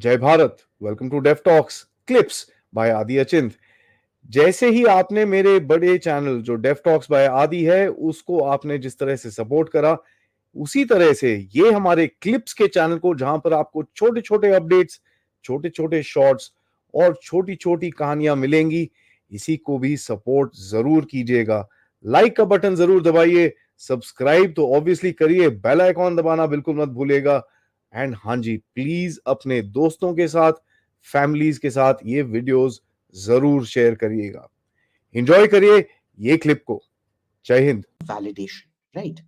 जय Bharat. Welcome to deaf talks clips by Adi Achint. जैसे ही आपने मेरे बड़े चैनल जो डेफ टॉक्स बाय आदि है उसको आपने जिस तरह से सपोर्ट करा, उसी तरह से ये हमारे क्लिप्स के चैनल को, जहां पर आपको छोटे छोटे अपडेट्स, छोटे छोटे शॉर्ट्स और छोटी छोटी कहानियां मिलेंगी, इसी को भी सपोर्ट जरूर कीजिएगा। लाइक का बटन जरूर दबाइए, सब्सक्राइब तो ऑब्वियसली करिए, बेल आइकॉन दबाना बिल्कुल मत भूलिएगा। एंड हाँ जी, प्लीज अपने दोस्तों के साथ, फैमिलीज के साथ ये वीडियोस जरूर शेयर करिएगा। एंजॉय करिए ये क्लिप को। जय Hind. Validation, right?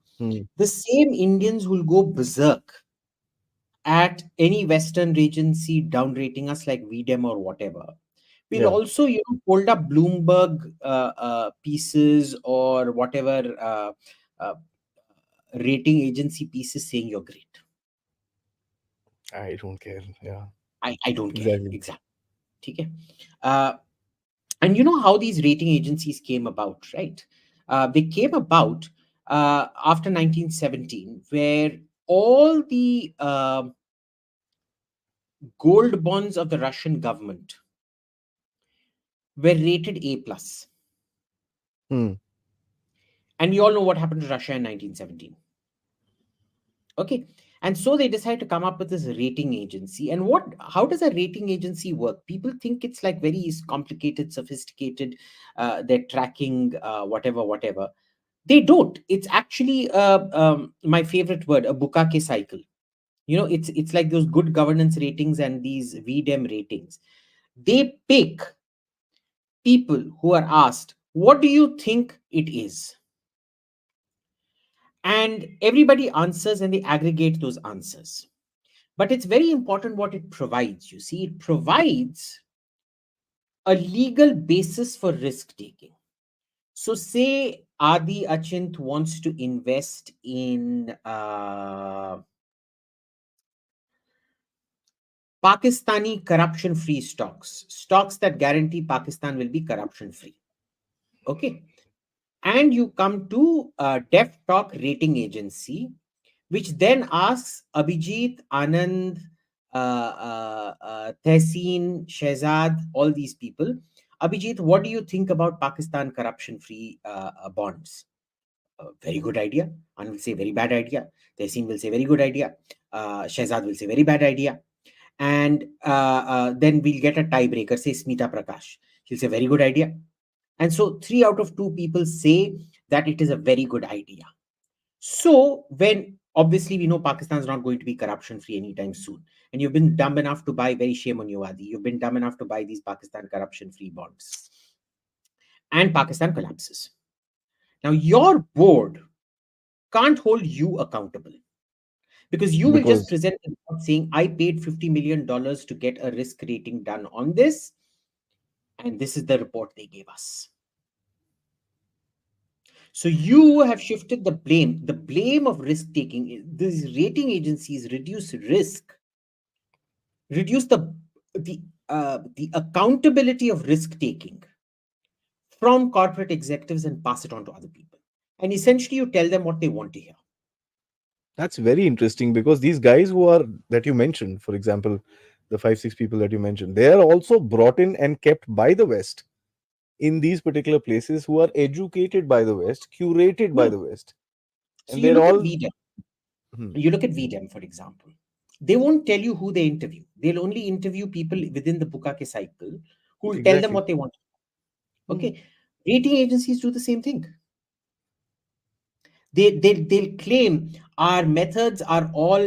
The same Indians will go berserk at any Western agency downrating us like VDEM or whatever. We'll Yeah. also, hold up Bloomberg pieces or whatever uh, rating agency pieces saying you're great. I don't care. Yeah. I don't care. Exactly. Exactly. Okay. And you know how these rating agencies came about, right? They came about after 1917, where all the gold bonds of the Russian government were rated A plus. And you all know what happened to Russia in 1917. Okay. And so they decided to come up with this rating agency. And how does a rating agency work? People think it's like very complicated, sophisticated. They're tracking whatever. They don't. It's actually my favorite word, a bukake cycle. It's like those good governance ratings and these VDEM ratings. They pick people who are asked, what do you think it is? And everybody answers and they aggregate those answers. But it's very important what it provides. You see, it provides a legal basis for risk taking. So, say Adi Achint wants to invest in Pakistani corruption free stocks that guarantee Pakistan will be corruption free. Okay. And you come to Def Talk Rating Agency, which then asks Abhijit, Anand, Tehseen, Shehzad, all these people, Abhijit, what do you think about Pakistan corruption-free bonds? Very good idea. Anand will say very bad idea. Tehseen will say very good idea. Shehzad will say very bad idea. And then we'll get a tiebreaker, say Smita Prakash. She'll say very good idea. And so 3 out of 2 people say that it is a very good idea. So when obviously we know Pakistan is not going to be corruption free anytime soon, and you've been dumb enough to buy, very shame on you, Adi, you've been dumb enough to buy these Pakistan corruption free bonds, and Pakistan collapses. Now your board can't hold you accountable because you will just present a report saying I paid $50 million to get a risk rating done on this, and this is the report they gave us. So you have shifted the blame of risk taking. These rating agencies reduce risk, reduce the accountability of risk taking from corporate executives and pass it on to other people. And essentially, you tell them what they want to hear. That's very interesting because these guys who are that you mentioned, for example, the 5, 6 people that you mentioned, they are also brought in and kept by the West in these particular places, who are educated by the West, curated by the West. So And you they're look at all. VDEM. You look at VDEM, for example. They won't tell you who they interview. They'll only interview people within the Bukake cycle who will tell them what they want. Okay. Rating agencies do the same thing. They'll claim our methods are all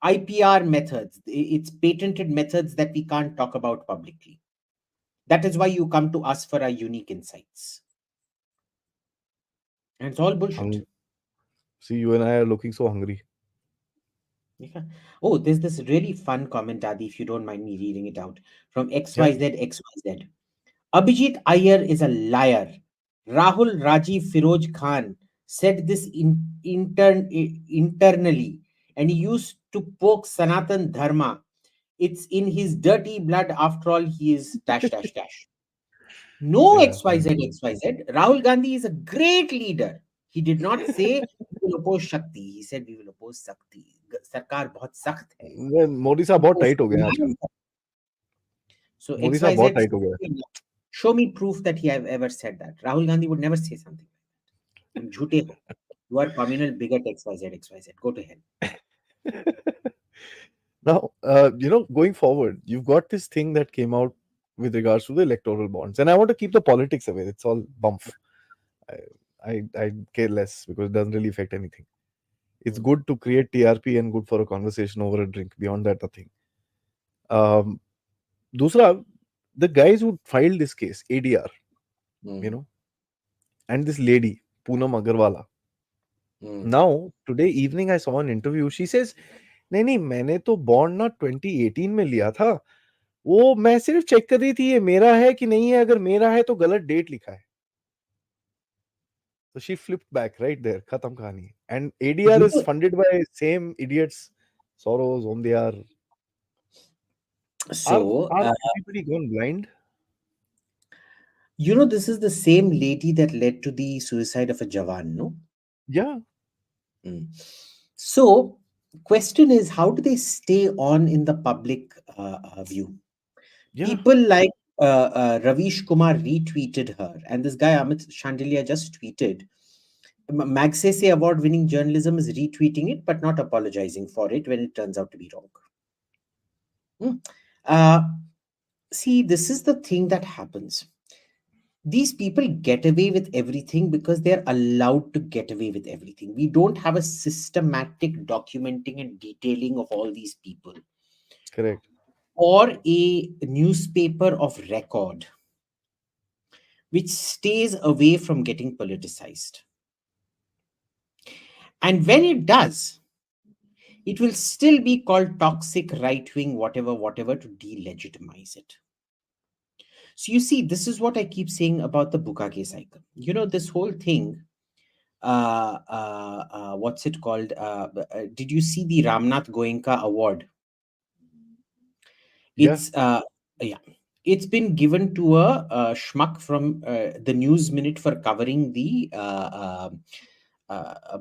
IPR methods. It's patented methods that we can't talk about publicly. That is why you come to us for our unique insights. And it's all bullshit. See, you and I are looking so hungry. Yeah. Oh, there's this really fun comment, Adi, if you don't mind me reading it out, from Yeah. XYZ. Abhijit Iyer is a liar. Rahul Rajiv Firoz Khan said this internally, and he used to poke Sanatan Dharma. It's in his dirty blood. After all, he is dash dash dash. No Yeah. XYZ. Rahul Gandhi is a great leader. He did not say we will oppose Shakti. He said we will oppose Shakti. सरकार बहुत सख्त है, मोदी साहब बहुत वो tight हो उसको गए हैं मान आजकल। जाए। So मोदी साहब बहुत XYZ, टाइट हो गया है। show me proof that he have ever said that. Rahul Gandhi would never say something like that. तुम झूठे हो. You are communal bigot XYZ XYZ. Go to hell. Now, going forward, you've got this thing that came out with regards to the electoral bonds, and I want to keep the politics away. It's all bump. I, I care less because it doesn't really affect anything. It's good to create TRP and good for a conversation over a drink. Beyond that, nothing. Um, Dusra, the guys who filed this case, ADR, you know, and this lady, Poonam Agarwala. Now, today evening, I saw an interview. She says, नहीं नहीं मैंने तो bond ना 2018 में लिया था, वो मैं सिर्फ चेक कर रही थी ये मेरा है कि नहीं है, अगर मेरा है तो गलत डेट लिखा है. So she flipped back right there, खत्म कहानी. And ADR You is know, funded by same idiots, Soros, Omdiyar. Are so, are everybody gone blind? this is the same lady that led to the suicide of a Jawan, no? Yeah, Mm. So, question is, how do they stay on in the public view? yeah, People like Ravish Kumar retweeted her, and this guy Amit Shandelia just tweeted. Magsaysay award-winning journalism is retweeting it, but not apologizing for it when it turns out to be wrong. Uh, See, this is the thing that happens. These people get away with everything because they're allowed to get away with everything. We don't have a systematic documenting and detailing of all these people, correct. or a newspaper of record which stays away from getting politicized. And when it does, it will still be called toxic, right wing, whatever, whatever, to delegitimize it. So you see, this is what I keep saying about the Bukake cycle. This whole thing, what's it called? Did you see the Ramnath Goenka Award? Yeah, Yeah, it's been given to a schmuck from the News Minute for covering the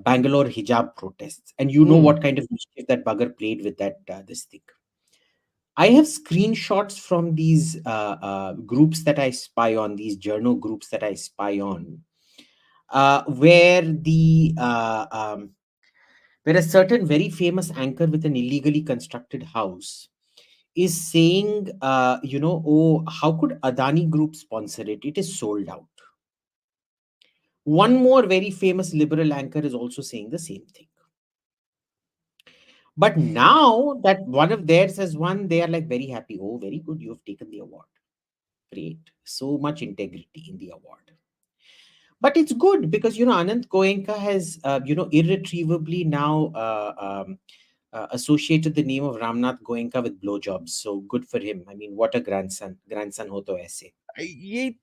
Bangalore hijab protests, and you know hmm. what kind of mischief that bugger played with that this thing. I have screenshots from these groups that I spy on, these journal groups that I spy on, where where a certain very famous anchor with an illegally constructed house is saying, oh, how could Adani Group sponsor it? It is sold out. One more very famous liberal anchor is also saying the same thing. But now that one of theirs has won, they are like very happy. Oh, very good. You have taken the award. Great. So much integrity in the award. But it's good because, Anant Goenka has, irretrievably now associated the name of Ramnath Goenka with blowjobs. So good for him. I mean, what a grandson. Grandson ho to aise.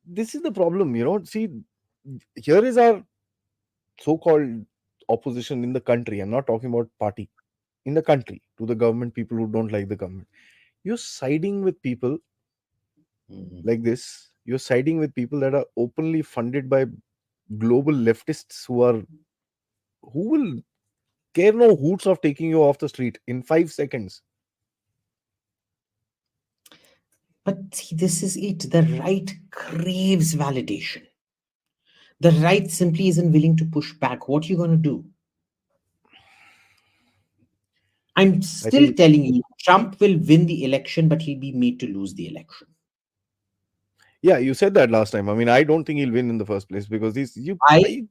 This is the problem, See, here is our so-called opposition in the country. I'm not talking about party. In the country, to the government, people who don't like the government. You're siding with people like this. You're siding with people that are openly funded by global leftists who will care no hoots of taking you off the street in 5 seconds. But see, this is it. The right craves validation. The right simply isn't willing to push back. What are you going to do? I'm I still think, telling you, Trump will win the election, but he'll be made to lose the election. yeah, you said that last time. I mean, I don't think he'll win in the first place because I,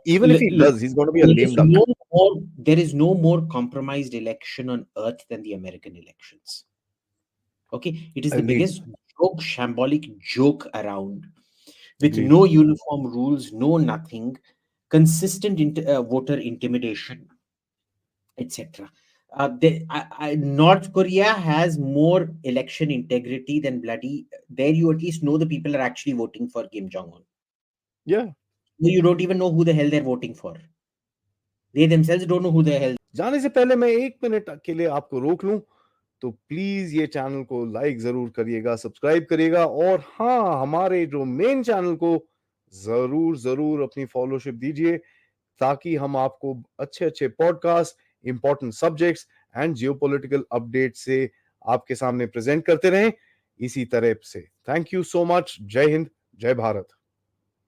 even if he look, does, he's going to be a there lame is duck. there is no more compromised election on earth than the American elections. Okay, it is the Agreed. biggest joke, shambolic joke around, with Agreed. no uniform rules, no nothing, consistent voter intimidation, etc. North Korea has more election integrity than bloody. There, you at least know the people are actually voting for Kim Jong Un. Yeah. You don't even know who the hell they're voting for. They themselves don't know who the hell. जाने से पहले मैं 1 minute के लिए आपको रोक लूं, तो प्लीज ये चैनल को लाइक जरूर करिएगा, सब्सक्राइब करिएगा, और हाँ, हमारे जो मेन चैनल को जरूर जरूर अपनी फॉलोशिप दीजिए, ताकि हम आपको अच्छे अच्छे podcast important subjects and geopolitical update से आपके सामने प्रेजेंट करते रहें इसी तरह से। Thank you so much. जय हिंद, जय भारत।